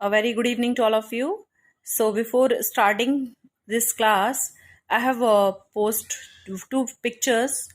A very good evening to all of you. So before starting this class, I have post two pictures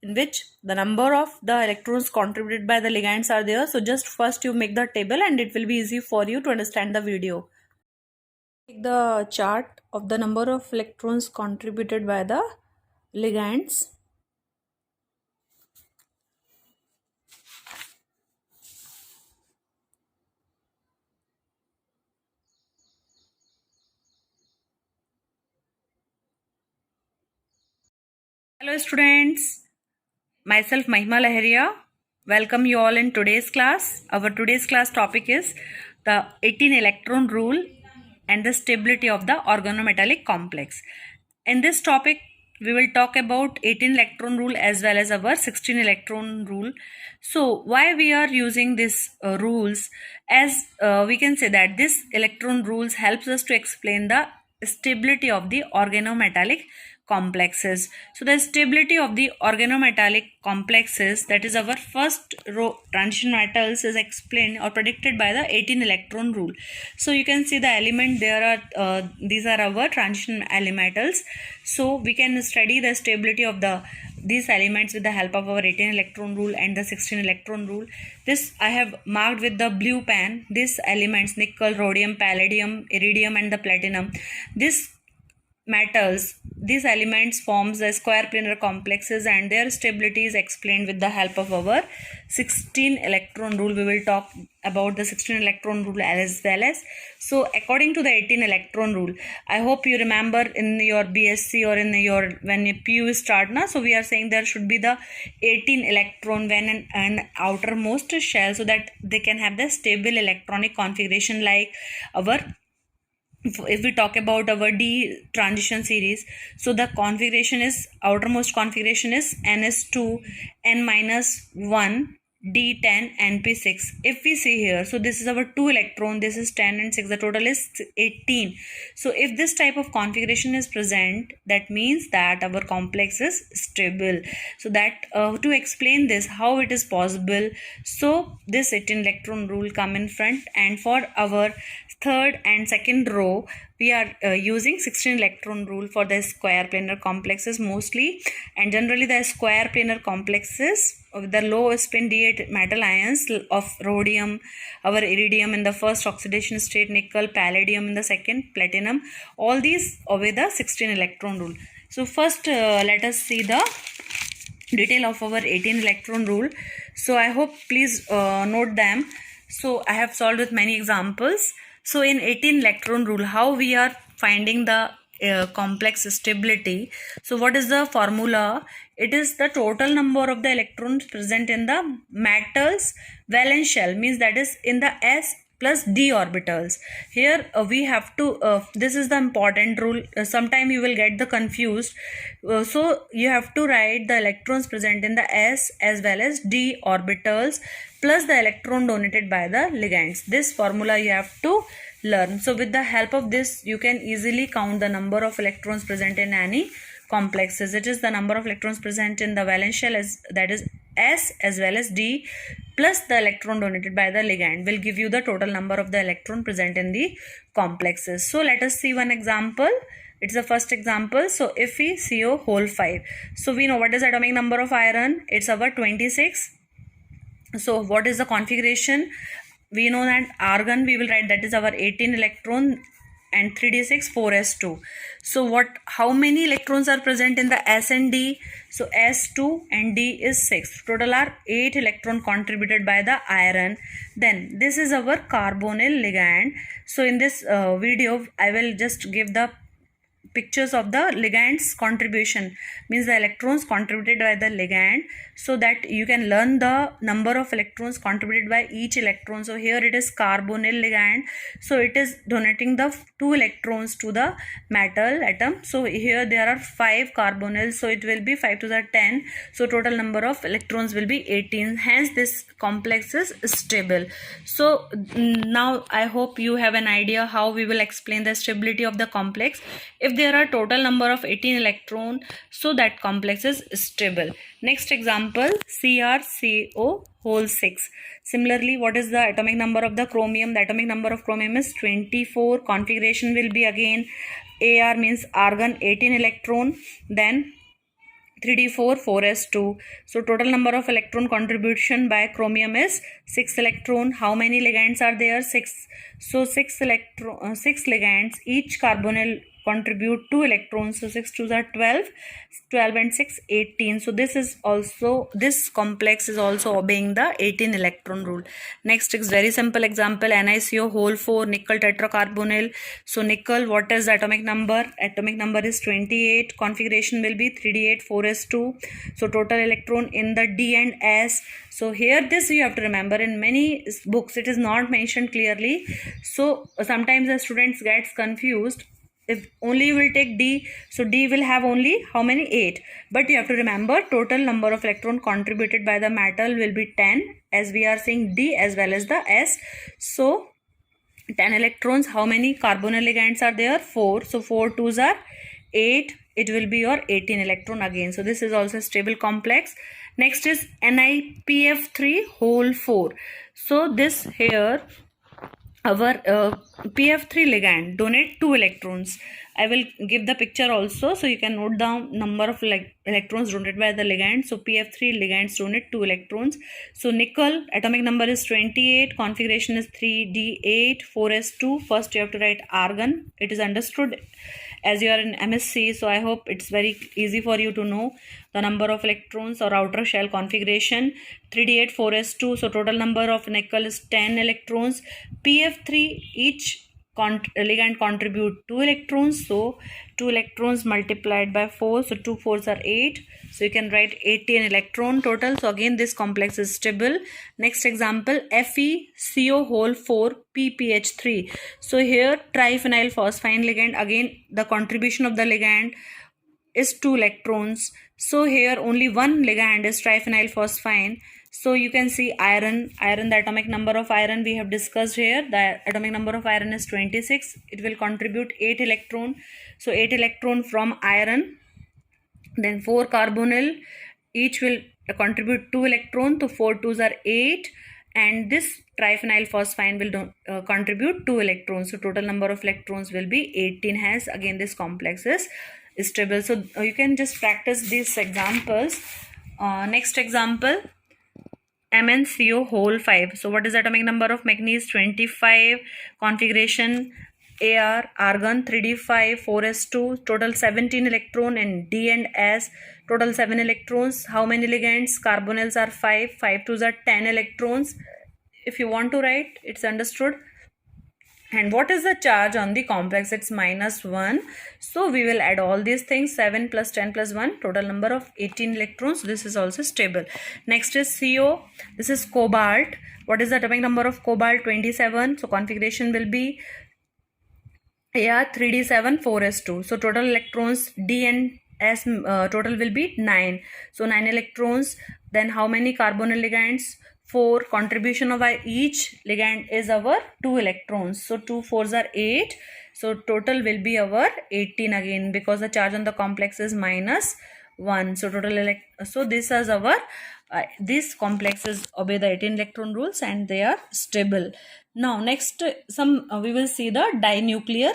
in which the number of the electrons contributed by the ligands are there. So just first you make the table and it will be easy for you to understand the video. Take the chart of the number of electrons contributed by the ligands. Hello students, myself Mahima Laharia. Welcome you all in today's class. Our today's class topic is the 18 electron rule and the stability of the organometallic complex. In this topic, we will talk about 18 electron rule as well as our 16 electron rule. So why we are using these rules, as we can say that this electron rules helps us to explain the stability of the organometallic complexes. So the stability of the organometallic complexes, that is our first row transition metals, is explained or predicted by the 18 electron rule. So you can see the element there are these are our transition elementals. So we can study the stability of these elements with the help of our 18 electron rule and the 16 electron rule. This I have marked with the blue pen. These elements, nickel, rhodium, palladium, iridium and the platinum, these elements forms the square planar complexes and their stability is explained with the help of our 16 electron rule. We will talk about the 16 electron rule as well as. So according to the 18 electron rule, I hope you remember in your BSc or in your when your PU start na, so we are saying there should be the 18 electron when an outermost shell, so that they can have the stable electronic configuration like our. If we talk about our D transition series, so the configuration is, outermost configuration is ns2 n-1 d10 np6. If we see here, so this is our 2 electron, this is 10 and 6, the total is 18. So if this type of configuration is present, that means that our complex is stable. So that to explain this, how it is possible, so this 18 electron rule come in front, and for our third and second row we are using 16 electron rule for the square planar complexes mostly, and generally the square planar complexes with the low spin d8 metal ions of rhodium, our iridium in the first oxidation state, nickel, palladium in the second, platinum, all these obey the 16 electron rule. So first let us see the detail of our 18 electron rule. So I hope please note them. So I have solved with many examples. So in 18 electron rule, how we are finding the complex stability. So what is the formula? It is the total number of the electrons present in the metal's valence shell, means that is in the s plus d orbitals. Here we have to this is the important rule. Sometime you will get the confused. So you have to write the electrons present in the s as well as d orbitals plus the electron donated by the ligands. This formula you have to learn. So with the help of this, you can easily count the number of electrons present in any complexes. It is the number of electrons present in the valence shell, that is s as well as d plus the electron donated by the ligand will give you the total number of the electron present in the complexes. So let us see one example. It's the first example. So if we CO whole 5, so we know what is atomic number of iron. It's our 26. So what is the configuration? We know that argon we will write, that is our 18 electron and 3d6 4s2. So how many electrons are present in the s and d? So s2 and d is 6. Total are 8 electron contributed by the iron. Then this is our carbonyl ligand. So in this video I will just give the pictures of the ligand's contribution, means the electrons contributed by the ligand, so that you can learn the number of electrons contributed by each electron. So here it is carbonyl ligand, so it is donating the 2 electrons to the metal atom. So here there are 5 carbonyls, so it will be 5 to the 10, so total number of electrons will be 18. Hence this complex is stable. So now I hope you have an idea how we will explain the stability of the complex. If there are total number of 18 electron, so that complex is stable. Next example, CrCO whole 6. Similarly, what is the atomic number of the chromium? The atomic number of chromium is 24. Configuration will be again Ar means argon 18 electron, then 3d4 4s2. So total number of electron contribution by chromium is 6 electron. How many ligands are there? 6. So 6 ligands, each carbonyl contribute 2 electrons. So 6 2s are 12, 12 and 6 18. So this complex is also obeying the 18 electron rule. Next is very simple example, NiCO whole 4 nickel tetracarbonyl. So nickel, what is the atomic number? Atomic number is 28. Configuration will be 3d8 4s2. So total electron in the D and S. So here this you have to remember, in many books it is not mentioned clearly, so sometimes the students gets confused. If only you will take D, so D will have only how many? 8. But you have to remember total number of electron contributed by the metal will be 10, as we are seeing D as well as the S. So 10 electrons. How many carbonyl ligands are there? 4. So 4 2s are 8. It will be your 18 electron again. So this is also a stable complex. Next is NiPF3 whole 4. So this here, our PF3 ligand donate 2 electrons. I will give the picture also, so you can note down number of electrons donated by the ligand. So PF3 ligands donate 2 electrons. So nickel, atomic number is 28, configuration is 3d8 4s2. First you have to write argon. It is understood as you are in MSc, so I hope it's very easy for you to know the number of electrons or outer shell configuration. 3d8 4s2. So total number of nickel is 10 electrons. PF3, each ligand contribute 2 electrons. So 2 electrons multiplied by 4. So 2 4s are 8. So you can write 18 electron total. So again this complex is stable. Next example, FeCO whole 4 PPH3. So here triphenyl phosphine ligand, again the contribution of the ligand is 2 electrons. So here only one ligand is triphenyl phosphine. So you can see iron, the atomic number of iron we have discussed here. The atomic number of iron is 26. It will contribute 8 electron. So 8 electron from iron. Then 4 carbonyl, each will contribute 2 electron. So 4 2s are 8. And this triphenyl phosphine will contribute 2 electrons. So total number of electrons will be 18. Hence again this complex is stable. So you can just practice these examples. Next example, MnCO whole 5. So what is the atomic number of manganese? 25. Configuration Ar, argon 3d5 4s2. Total 17 electron in D and S. Total 7 electrons. How many ligands? Carbonyls are 5. 5 2s are 10 electrons. If you want to write, it's understood. And what is the charge on the complex? It's -1. So we will add all these things. 7 plus 10 plus 1. Total number of 18 electrons. This is also stable. Next is CO. This is cobalt. What is the atomic number of cobalt? 27. So configuration will be 3d7 4s2. So total electrons D and S total will be 9. So 9 electrons. Then how many carbonyl ligands? 4. Contribution of each ligand is our 2 electrons. So 2 4s are 8. So total will be our 18 again, because the charge on the complex is -1. So total so this is our these complexes obey the 18 electron rules and they are stable. Now next we will see the dinuclear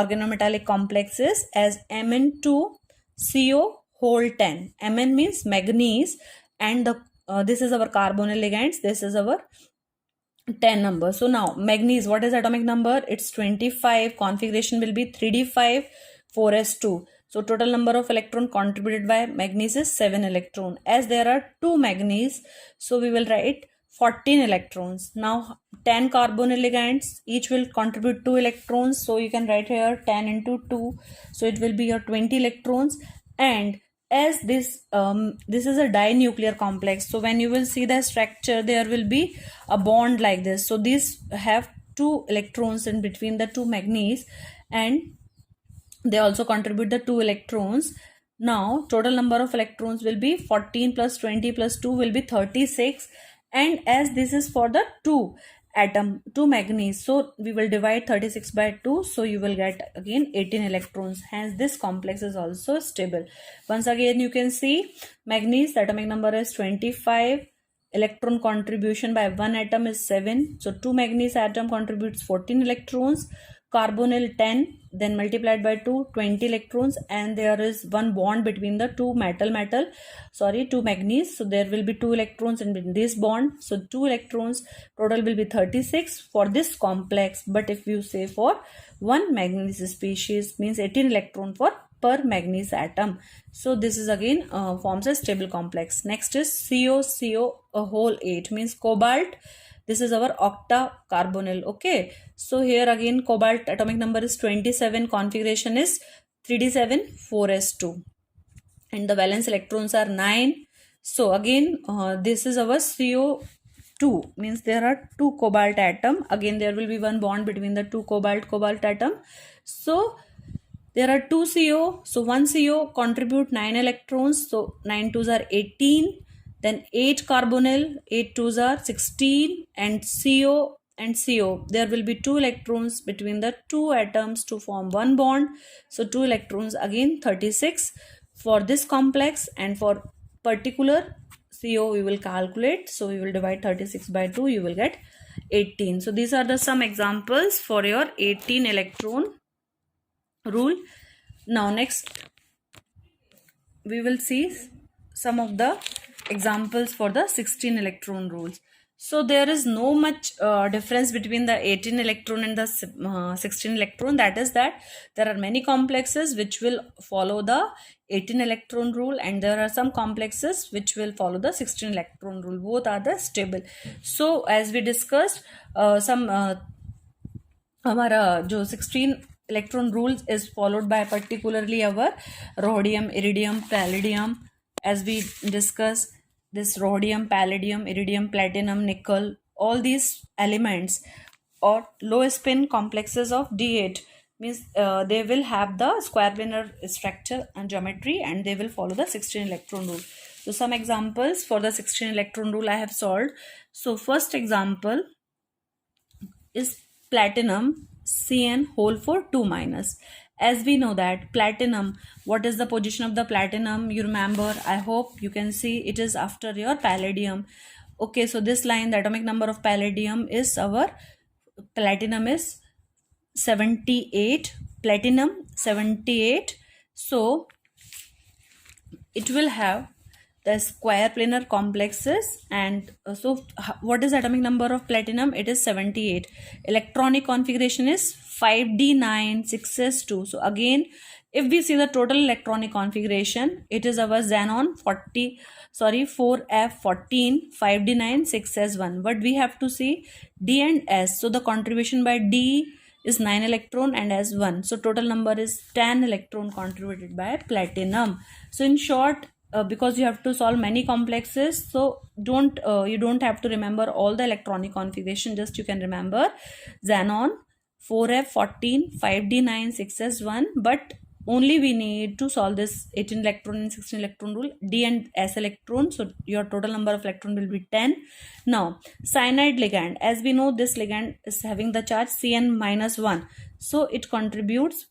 organometallic complexes as Mn2CO whole 10. Mn means manganese, and the this is our carbonyl ligands. This is our 10 number. So now manganese, what is atomic number? It's 25. Configuration will be 3d5 4s2. So total number of electron contributed by manganese is 7 electron. As there are 2 manganese, so we will write 14 electrons. Now 10 carbonyl ligands, each will contribute 2 electrons. So you can write here 10 into 2. So it will be your 20 electrons. And as this is a dinuclear complex, so when you will see the structure, there will be a bond like this. So these have 2 electrons in between the 2 manganese, and they also contribute the 2 electrons. Now total number of electrons will be 14 plus 20 plus 2 will be 36. And as this is for the 2, atom, 2 manganese. So we will divide 36 by 2. So you will get again 18 electrons. Hence this complex is also stable. Once again you can see manganese, the atomic number is 25. Electron contribution by one atom is 7. So 2 manganese atom contributes 14 electrons. Carbonyl 10, then multiplied by 2, 20 electrons, and there is one bond between the two two manganese. So there will be 2 electrons in this bond. So 2 electrons, total will be 36 for this complex. But if you say for one manganese species, means 18 electron for per manganese atom. So this is again forms a stable complex. Next is CO a whole 8, means cobalt. This is our octa carbonyl. Okay, so here again cobalt atomic number is 27, configuration is 3d7 4s2, and the valence electrons are 9. So again this is our CO2, means there are 2 cobalt atom. Again there will be one bond between the 2 cobalt atom. So there are 2 CO. So 1 CO contribute 9 electrons. So 9 2s are 18. Then 8 carbonyl, 8 2s are 16, and CO and CO. There will be 2 electrons between the 2 atoms to form one bond. So 2 electrons again 36 for this complex, and for particular CO we will calculate. So we will divide 36 by 2, you will get 18. So these are the some examples for your 18 electron rule. Now next we will see some of the examples for the 16 electron rules. So there is no much difference between the 18 electron and the 16 electron. That is that there are many complexes which will follow the 18 electron rule, and there are some complexes which will follow the 16 electron rule. Both are the stable. So as we discussed हमारा जो 16 electron rules is followed by particularly our rhodium, iridium, palladium. As we discuss this rhodium, palladium, iridium, platinum, nickel, all these elements or low spin complexes of D8 means they will have the square planar structure and geometry, and they will follow the 16 electron rule. So some examples for the 16 electron rule I have solved. So first example is platinum Cn whole for 2 minus. As we know that platinum, what is the position of the platinum? You remember, I hope you can see it is after your palladium. Okay, so this line, the atomic number of palladium is our platinum is 78, platinum 78. So it will have the square planar complexes, and so what is atomic number of platinum? It is 78. Electronic configuration is 5d9 6s2. So again if we see the total electronic configuration, it is our xenon 4f14 5d9 6s1, but we have to see d and s. So the contribution by d is 9 electron and s 1. So total number is 10 electron contributed by platinum. So in short, because you have to solve many complexes, so you don't have to remember all the electronic configuration, just you can remember xenon 4f14 5d9 6s1, but only we need to solve this 18 electron and 16 electron rule, d and s electron. So your total number of electron will be 10. Now cyanide ligand, as we know this ligand is having the charge Cn-1, so it contributes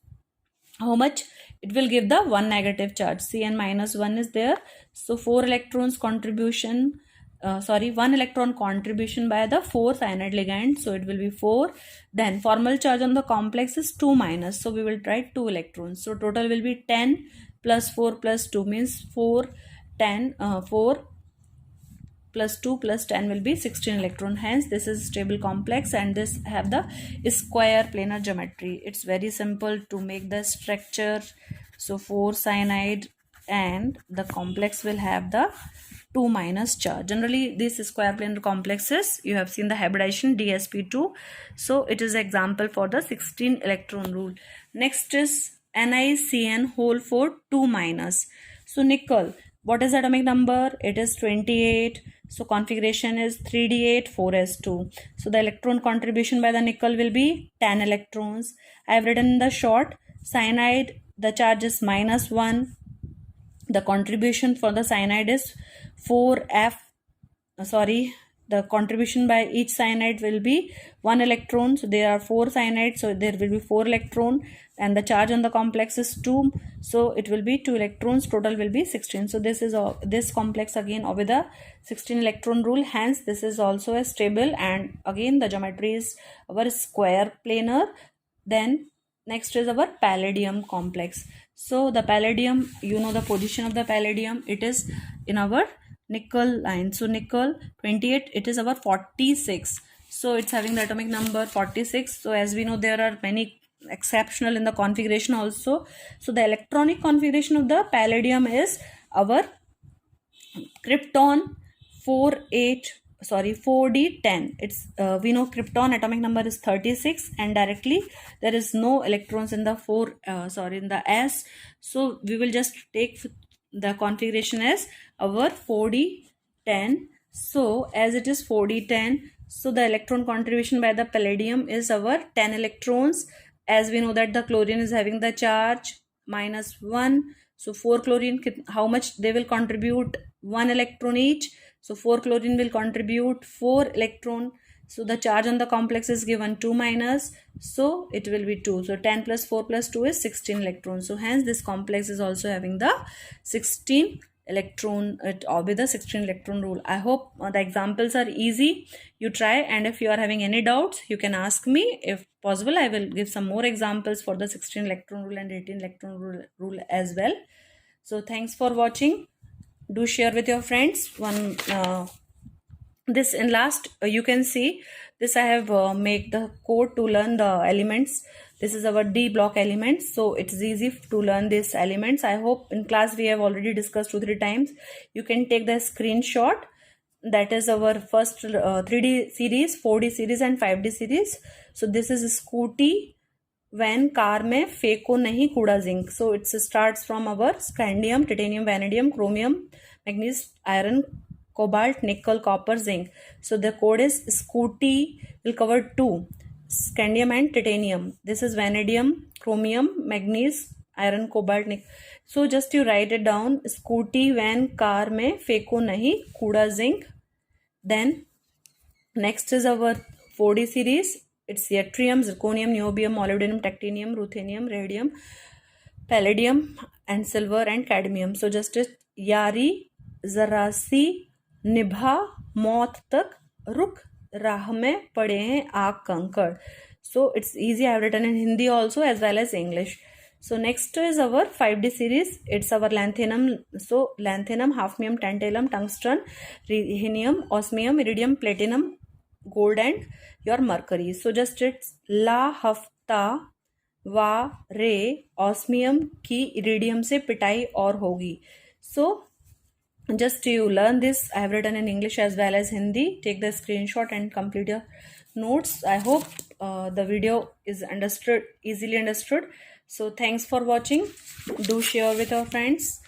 how much? It will give the 1 negative charge. Cn-1 is there. So 4 electrons contribution, 1 electron contribution by the 4 cyanide ligand. So it will be 4. Then formal charge on the complex is 2 minus. So we will write 2 electrons. So total will be 10 plus 4 plus 2 means 4 plus 2 plus 10 will be 16 electron. Hence this is stable complex, and this have the square planar geometry. It's very simple to make the structure. So 4 cyanide and the complex will have the 2 minus charge. Generally these square planar complexes, you have seen the hybridization dsp2. So it is example for the 16 electron rule. Next is NiCN whole for 2 minus. So nickel, what is atomic number? It is 28. So configuration is 3d8 4s2. So the electron contribution by the nickel will be 10 electrons. I have written in the short. Cyanide, the charge is -1. The contribution for the cyanide is 4f, the contribution by each cyanide will be 1 electron. So there are 4 cyanides, so there will be 4 electron, and the charge on the complex is 2, so it will be 2 electrons, total will be 16. So this is this complex again with the 16 electron rule, hence this is also a stable, and again the geometry is our square planar. Then next is our palladium complex. So the palladium, you know the position of the palladium, it is in our nickel line. So nickel 28, it is our 46, so it's having the atomic number 46. So as we know, there are many exceptional in the configuration also. So the electronic configuration of the palladium is our krypton 4d10. It's we know krypton atomic number is 36, and directly there is no electrons in the in the s, so we will just take the configuration as our 4d10. So as it is 4d10, so the electron contribution by the palladium is our 10 electrons. As we know that the chlorine is having the charge -1, so 4 chlorine, how much they will contribute? 1 electron each. So 4 chlorine will contribute 4 electron. So the charge on the complex is given 2 minus, so it will be 2. So 10 plus 4 plus 2 is 16 electrons. So hence this complex is also having the 16 electron, with the 16 electron rule. I hope the examples are easy. You try, and if you are having any doubts, you can ask me. If possible, I will give some more examples for the 16 electron rule and 18 electron rule as well. So thanks for watching. Do share with your friends. This in last, you can see this, I have make the code to learn the elements. This is our D block elements, so it's easy to learn these elements. I hope in class we have already discussed 2-3 times. You can take the screenshot. That is our first 3D series, 4D series and 5D series. So this is scooty when car में phaco नहीं कूड़ा zinc. So it starts from our scandium, titanium, vanadium, chromium, magnesium, iron, cobalt, nickel, copper, zinc. So the code is scooty will cover 2, scandium and titanium. This is vanadium, chromium, magnesium, iron, cobalt, nickel. So just you write it down, scooty when car में phaco नहीं कूड़ा zinc. Then next is our 4D series. It's yttrium, zirconium, niobium, molybdenum, tactinium, ruthenium, radium, palladium, and silver and cadmium. So just यारी जरा सी निभा मौत तक रुक राह में पड़े हैं आग कंकड़. So it's easy. I have written in Hindi also as well as English. So next is our 5D series. It's our lanthanum. So lanthanum, hafnium, tantalum, tungsten, rhenium, osmium, iridium, platinum, gold, and your mercury. So just it's la hafta वा रे osmium की iridium से पिटाई और होगी. So just you learn this. I have written in English as well as Hindi. Take the screenshot and complete your notes. I hope the video is easily understood. So thanks for watching. Do share with your friends.